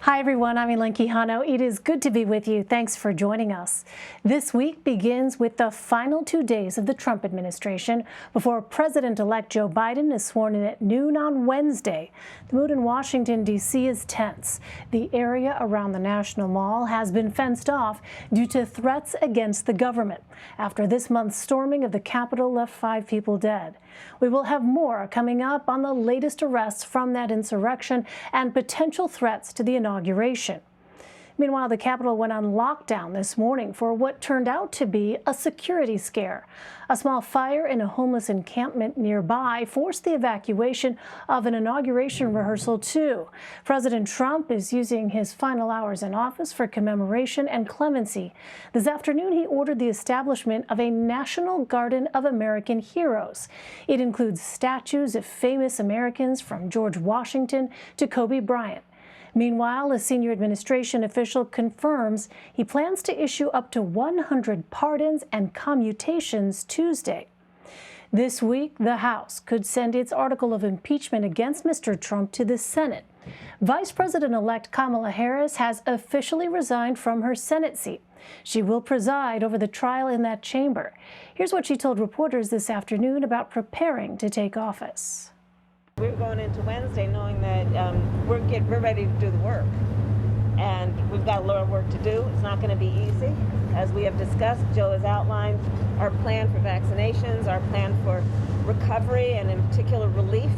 Hi everyone, I'm Elaine Quijano. It is good to be with you. Thanks for joining us. This week begins with the final 2 days of the Trump administration before President-elect Joe Biden is sworn in at noon on Wednesday. The mood in Washington, D.C. is tense. The area around the National Mall has been fenced off due to threats against the government after this month's storming of the Capitol left 5 people dead. We will have more coming up on the latest arrests from that insurrection and potential threats to the inauguration. Meanwhile, the Capitol went on lockdown this morning for what turned out to be a security scare. A small fire in a homeless encampment nearby forced the evacuation of an inauguration rehearsal, too. President Trump is using his final hours in office for commemoration and clemency. This afternoon, he ordered the establishment of a National Garden of American Heroes. It includes statues of famous Americans from George Washington to Kobe Bryant. Meanwhile, a senior administration official confirms he plans to issue up to 100 pardons and commutations Tuesday. This week, the House could send its article of impeachment against Mr. Trump to the Senate. Vice President-elect Kamala Harris has officially resigned from her Senate seat. She will preside over the trial in that chamber. Here's what she told reporters this afternoon about preparing to take office. We're going into Wednesday knowing that we're ready to do the work, and we've got a lot of work to do. It's not going to be easy. As we have discussed, Joe has outlined our plan for vaccinations, our plan for recovery, and in particular relief.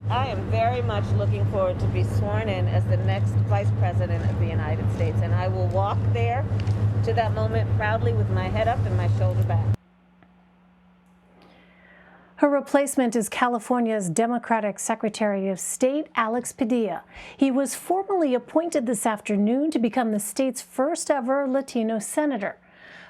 I am very much looking forward to be sworn in as the next Vice President of the United States, and I will walk there to that moment proudly with my head up and my shoulder back. Her replacement is California's Democratic Secretary of State, Alex Padilla. He was formally appointed this afternoon to become the state's first ever Latino senator.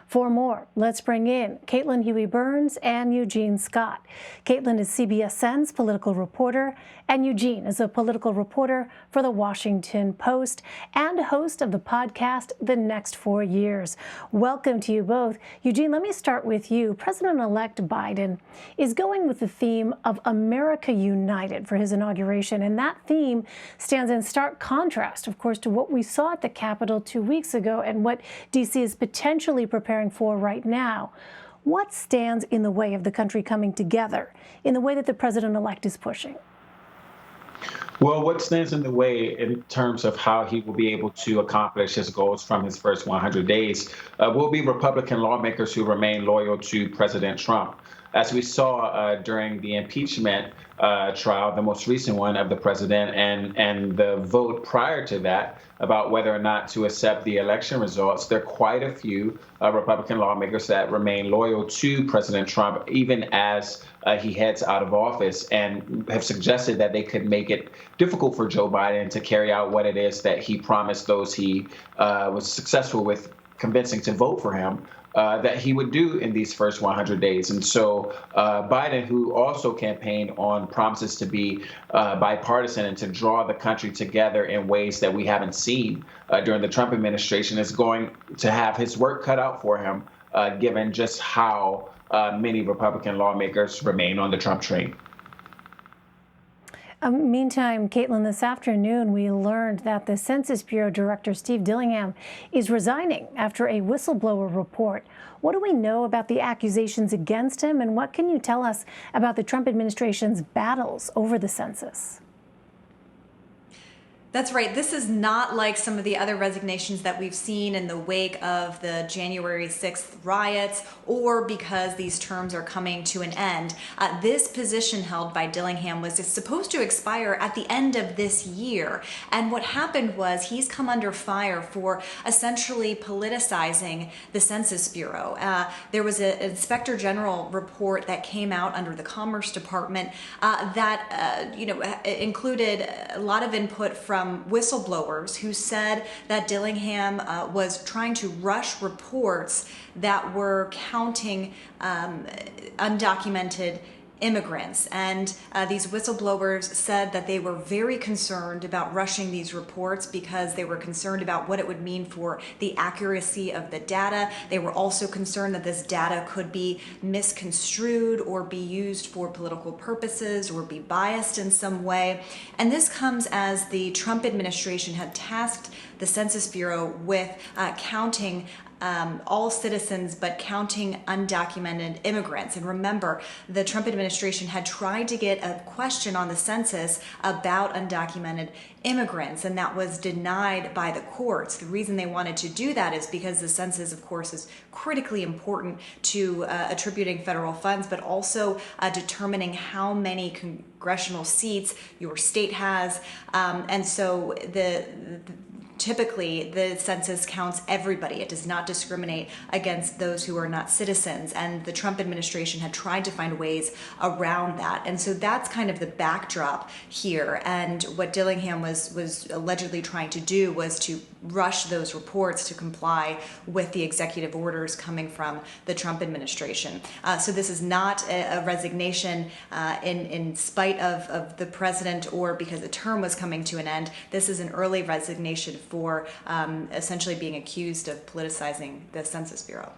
For more, let's bring in Caitlin Huey-Burns and Eugene Scott. Caitlin is CBSN's political reporter, and Eugene is a political reporter for the Washington Post and host of the podcast The Next 4 Years. Welcome to you both. Eugene, let me start with you. President-elect Biden is going with the theme of America United for his inauguration, and that theme stands in stark contrast, of course, to what we saw at the Capitol 2 weeks ago and what D.C. is potentially preparing for right now. What stands in the way of the country coming together in the way that the president-elect is pushing? Well, what stands in the way in terms of how he will be able to accomplish his goals from his first 100 days will be Republican lawmakers who remain loyal to President Trump. As we saw during the impeachment trial, the most recent one of the president, and the vote prior to that about whether or not to accept the election results, there are quite a few Republican lawmakers that remain loyal to President Trump, even as he heads out of office, and have suggested that they could make it difficult for Joe Biden to carry out what it is that he promised those he was successful with convincing to vote for him, that he would do in these first 100 days. And so Biden, who also campaigned on promises to be bipartisan and to draw the country together in ways that we haven't seen during the Trump administration, is going to have his work cut out for him, given just how many Republican lawmakers remain on the Trump train. Meantime, Caitlin, this afternoon we learned that the Census Bureau Director Steve Dillingham is resigning after a whistleblower report. What do we know about the accusations against him, and what can you tell us about the Trump administration's battles over the census? That's right. This is not like some of the other resignations that we've seen in the wake of the January 6th riots, or because these terms are coming to an end. This position held by Dillingham was supposed to expire at the end of this year. And what happened was he's come under fire for essentially politicizing the Census Bureau. There was an Inspector General report that came out under the Commerce Department that included a lot of input from whistleblowers who said that Dillingham was trying to rush reports that were counting undocumented immigrants. And these whistleblowers said that they were very concerned about rushing these reports because they were concerned about what it would mean for the accuracy of the data. They were also concerned that this data could be misconstrued or be used for political purposes or be biased in some way. And this comes as the Trump administration had tasked the Census Bureau with counting all citizens, but counting undocumented immigrants. And remember, the Trump administration had tried to get a question on the census about undocumented immigrants, and that was denied by the courts. The reason they wanted to do that is because the census, of course, is critically important to attributing federal funds, but also determining how many congressional seats your state has. And so typically, the census counts everybody. It does not discriminate against those who are not citizens. And the Trump administration had tried to find ways around that. And so that's kind of the backdrop here. And what Dillingham was allegedly trying to do was to rush those reports to comply with the executive orders coming from the Trump administration. So this is not a resignation in spite of the president or because the term was coming to an end. This is an early resignation for essentially being accused of politicizing the Census Bureau.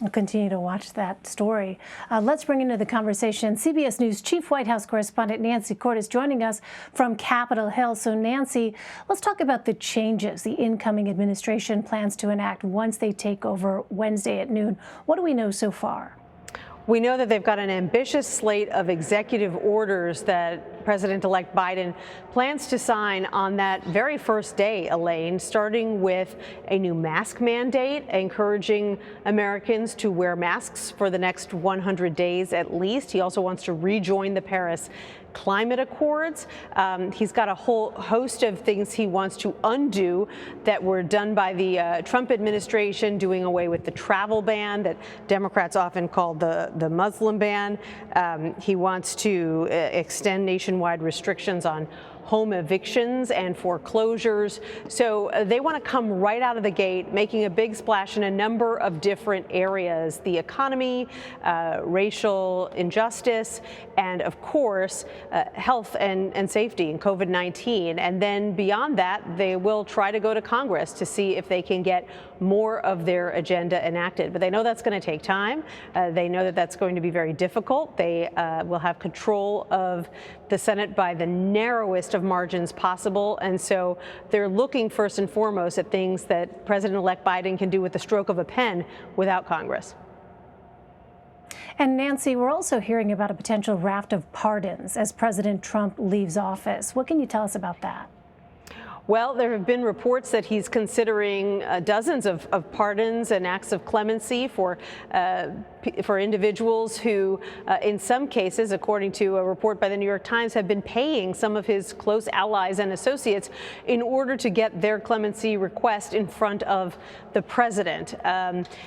We'll continue to watch that story. Let's bring into the conversation CBS News Chief White House correspondent Nancy Cordes joining us from Capitol Hill. So Nancy, let's talk about the changes the incoming administration plans to enact once they take over Wednesday at noon. What do we know so far? We know that they've got an ambitious slate of executive orders that President-elect Biden plans to sign on that very first day, Elaine, starting with a new mask mandate, encouraging Americans to wear masks for the next 100 days at least. He also wants to rejoin the Paris Climate Accords. He's got a whole host of things he wants to undo that were done by the Trump administration, doing away with the travel ban that Democrats often call the Muslim ban. He wants to extend nationwide restrictions on home evictions and foreclosures. So they want to come right out of the gate, making a big splash in a number of different areas: the economy, racial injustice, and of course, health and safety and COVID-19. And then beyond that, they will try to go to Congress to see if they can get more of their agenda enacted. But they know that's going to take time. They know that that's going to be very difficult. They will have control of the Senate by the narrowest of margins possible. And so they're looking first and foremost at things that President-elect Biden can do with the stroke of a pen without Congress. And Nancy, we're also hearing about a potential raft of pardons as President Trump leaves office. What can you tell us about that? Well, there have been reports that he's considering dozens of pardons and acts of clemency for individuals who, in some cases, according to a report by the New York Times, have been paying some of his close allies and associates in order to get their clemency request in front of the president.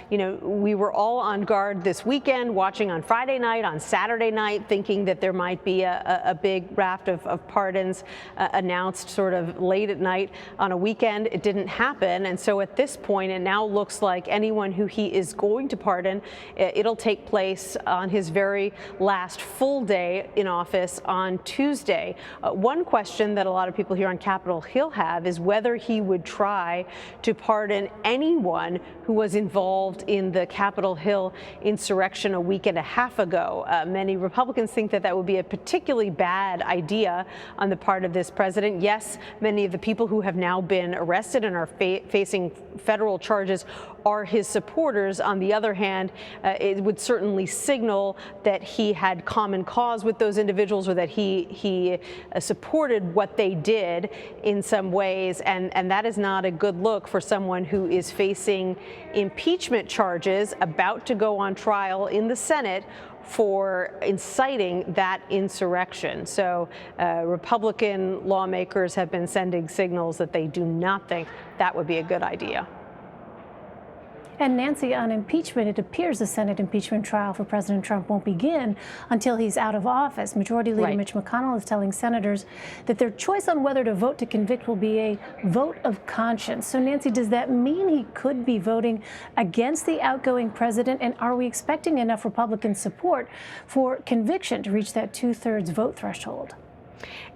You know, we were all on guard this weekend, watching on Friday night, on Saturday night, thinking that there might be a big raft of pardons announced sort of late at night on a weekend. It didn't happen. And so at this point, it now looks like anyone who he is going to pardon, it'll take place on his very last full day in office on Tuesday. One question that a lot of people here on Capitol Hill have is whether he would try to pardon anyone who was involved in the Capitol Hill insurrection a week and a half ago. Many Republicans think that that would be a particularly bad idea on the part of this president. Yes, many of the people who have now been arrested and are facing federal charges are his supporters. On the other hand, it would certainly signal that he had common cause with those individuals, or that he supported what they did in some ways, and that is not a good look for someone who is facing impeachment charges, about to go on trial in the Senate for inciting that insurrection. So Republican lawmakers have been sending signals that they do not think that would be a good idea. And Nancy, on impeachment, it appears the Senate impeachment trial for President Trump won't begin until he's out of office. Majority Leader Mitch McConnell is telling senators that their choice on whether to vote to convict will be a vote of conscience. So, Nancy, does that mean he could be voting against the outgoing president? And are we expecting enough Republican support for conviction to reach that 2/3 vote threshold?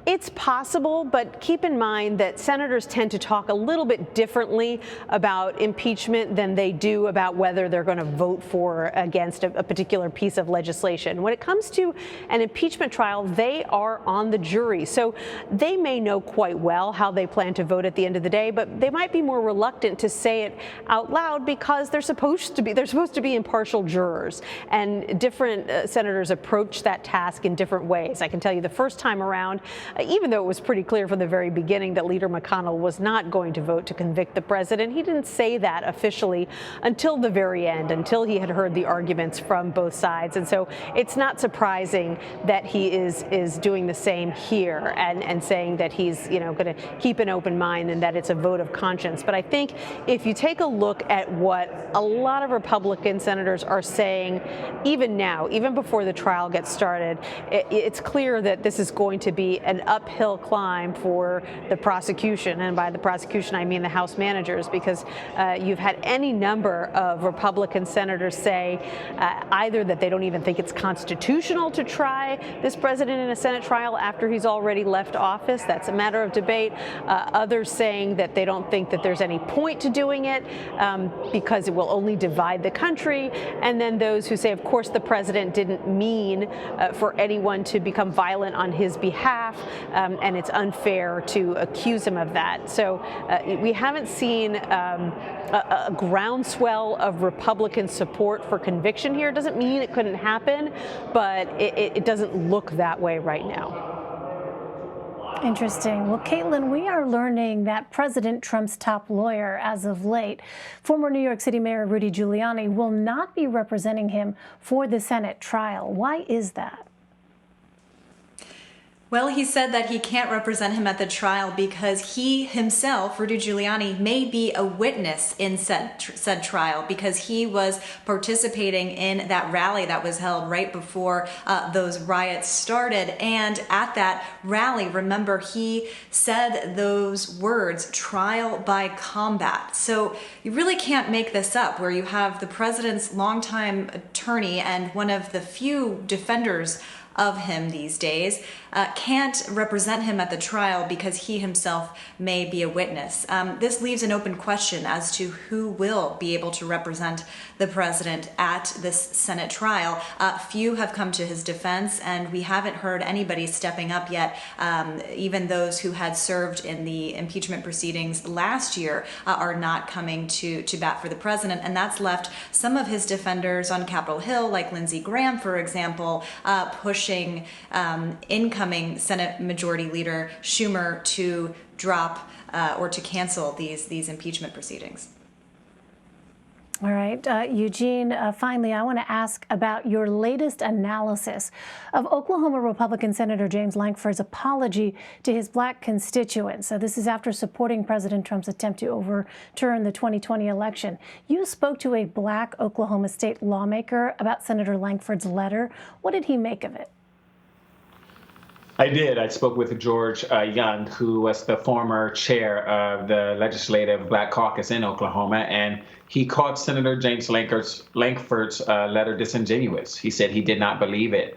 It's possible, but keep in mind that senators tend to talk a little bit differently about impeachment than they do about whether they're going to vote for against a particular piece of legislation. When it comes to an impeachment trial, they are on the jury, so they may know quite well how they plan to vote at the end of the day, but they might be more reluctant to say it out loud because they're supposed to be impartial jurors, and different senators approach that task in different ways. I can tell you the first time around, even though it was pretty clear from the very beginning that Leader McConnell was not going to vote to convict the president, he didn't say that officially until the very end, until he had heard the arguments from both sides. And so it's not surprising that he is doing the same here and saying that he's going to keep an open mind and that it's a vote of conscience. But I think if you take a look at what a lot of Republican senators are saying, even now, even before the trial gets started, it's clear that this is going to be an uphill climb for the prosecution, and by the prosecution I mean the House managers, because you've had any number of Republican senators say either that they don't even think it's constitutional to try this president in a Senate trial after he's already left office. That's a matter of debate. Others saying that they don't think that there's any point to doing it because it will only divide the country. And then those who say, of course, the president didn't mean for anyone to become violent on his behalf, and it's unfair to accuse him of that. So we haven't seen a groundswell of Republican support for conviction here. It doesn't mean it couldn't happen, but it doesn't look that way right now. Interesting. Well, Caitlin, we are learning that President Trump's top lawyer, as of late, former New York City Mayor Rudy Giuliani, will not be representing him for the Senate trial. Why is that? Well, he said that he can't represent him at the trial because he himself, Rudy Giuliani, may be a witness in said trial because he was participating in that rally that was held right before those riots started. And at that rally, remember, he said those words, trial by combat. So you really can't make this up, where you have the president's longtime attorney and one of the few defenders of him these days can't represent him at the trial because he himself may be a witness. This leaves an open question as to who will be able to represent the president at this Senate trial. Few have come to his defense, and we haven't heard anybody stepping up yet. Even those who had served in the impeachment proceedings last year are not coming to bat for the president, and that's left some of his defenders on Capitol Hill, like Lindsey Graham, for example, pushing incoming Senate Majority Leader Schumer to drop or to cancel these impeachment proceedings. All right, Eugene, finally, I want to ask about your latest analysis of Oklahoma Republican Senator James Lankford's apology to his black constituents. So this is after supporting President Trump's attempt to overturn the 2020 election. You spoke to a black Oklahoma state lawmaker about Senator Lankford's letter. What did he make of it? I did. I spoke with George Young, who was the former chair of the Legislative Black Caucus in Oklahoma, and he called Senator James Lankford's letter disingenuous. He said he did not believe it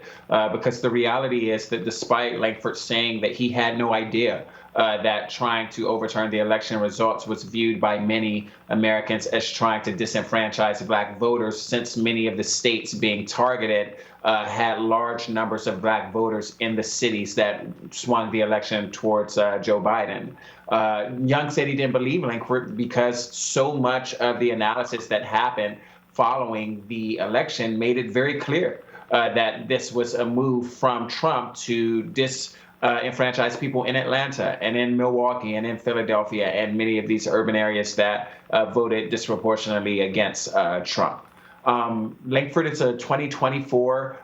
because the reality is that despite Lankford saying that he had no idea that trying to overturn the election results was viewed by many Americans as trying to disenfranchise black voters, since many of the states being targeted had large numbers of black voters in the cities that swung the election towards Joe Biden. Young said he didn't believe Lankford because so much of the analysis that happened following the election made it very clear that this was a move from Trump to enfranchise people in Atlanta and in Milwaukee and in Philadelphia and many of these urban areas that voted disproportionately against Trump. Lankford is a 2024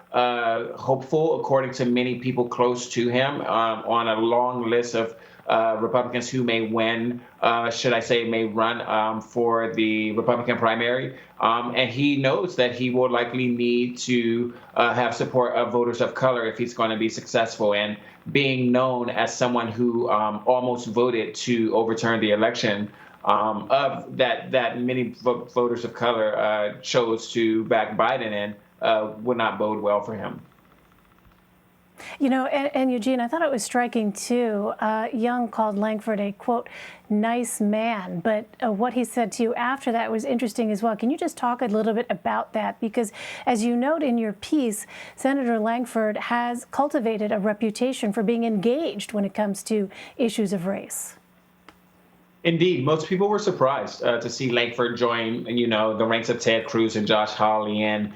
hopeful, according to many people close to him, on a long list of Republicans who may win, should I say, may run for the Republican primary. And he knows that he will likely need to have support of voters of color if he's going to be successful. And being known as someone who almost voted to overturn the election, of that many voters of color chose to back Biden in would not bode well for him. You know, and Eugene, I thought it was striking too. Young called Lankford a, quote, nice man, but what he said to you after that was interesting as well. Can you just talk a little bit about that? Because as you note in your piece, Senator Lankford has cultivated a reputation for being engaged when it comes to issues of race. Indeed, most people were surprised to see Lankford join, the ranks of Ted Cruz and Josh Hawley and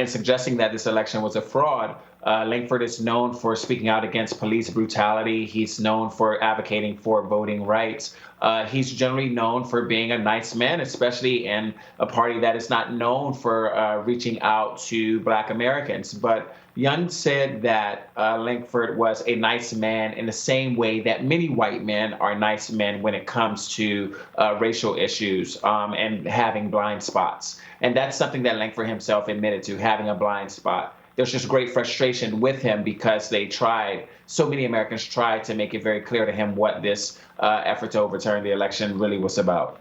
suggesting that this election was a fraud. Lankford is known for speaking out against police brutality. He's known for advocating for voting rights. He's generally known for being a nice man, especially in a party that is not known for reaching out to Black Americans. But Young said that Lankford was a nice man in the same way that many white men are nice men when it comes to racial issues and having blind spots. And that's something that Lankford himself admitted to, having a blind spot. There's just great frustration with him because so many Americans tried to make it very clear to him what this effort to overturn the election really was about.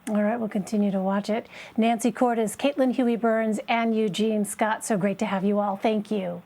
All right, we'll continue to watch it. Nancy Cordes, Caitlin Huey-Burns, and Eugene Scott, so great to have you all. Thank you.